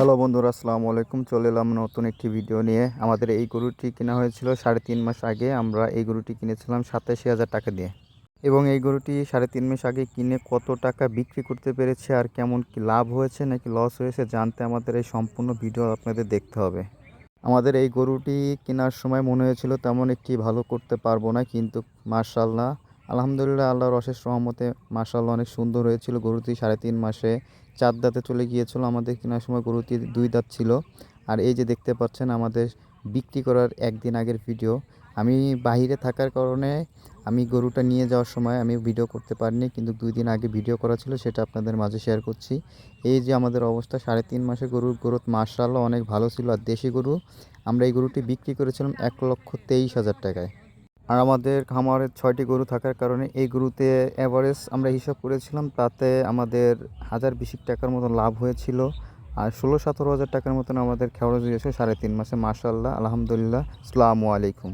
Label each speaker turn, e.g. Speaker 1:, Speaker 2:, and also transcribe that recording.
Speaker 1: Hello বন্ধুরা, আসসালামু আলাইকুম। চলে এলাম নতুন একটি ভিডিও নিয়ে। আমাদের এই গরুটি কেনা হয়েছিল 3.5 মাস আগে। আমরা এই গরুটি কিনেছিলাম 87,000 টাকা দিয়ে, এবং এই গরুটি 3.5 মাস আগে কিনে কত টাকা বিক্রি করতে পেরেছে আর কেমন কি লাভ হয়েছে নাকি লস হয়েছে জানতে আমাদের এই সম্পূর্ণ ভিডিও আপনাদের দেখতে হবে। আমাদের এই গরুটি কেনার সময় মনে হয়েছিল তেমন একটি ভালো করতে পারবো না, কিন্তু মাশাআল্লাহ, আলহামদুলিল্লাহ, আল্লাহর অশেষ রহমতে মাশাআল্লাহ অনেক সুন্দর হয়েছিল। গরুটি 3.5 মাসে 4 দাঁতে চলে গিয়েছিল। আমাদের কেনার সময় গরুটি 2 দাঁত ছিল। আর এই যে দেখতে পাচ্ছেন আমাদের বিক্রি করার একদিন আগের ভিডিও। আমি বাইরে থাকার কারণে আমি গরুটা নিয়ে যাওয়ার সময় আমি ভিডিও করতে পারিনি, কিন্তু 2 দিন আগে ভিডিও করা ছিল, সেটা আপনাদের মাঝে শেয়ার করছি। এই যে আমাদের অবস্থা, 3.5 মাসে গরুর গ্রোথ মাশাআল্লাহ অনেক ভালো ছিল। আর দেশি গরু আমরা এই গরুটি বিক্রি করেছিলাম 1,23,000 টাকায়। আর আমাদের খামারে 6টি গরু থাকার কারণে এই গরুতে অ্যাভারেজ আমরা হিসাব করেছিলাম, তাতে আমাদের 1,020 টাকার মতো লাভ হয়েছিল। আর 16-17 হাজার টাকার মতন আমাদের খরচ হয়েছে 3.5 মাসে। মাশাআল্লাহ, আলহামদুলিল্লাহ। আসসালামু আলাইকুম।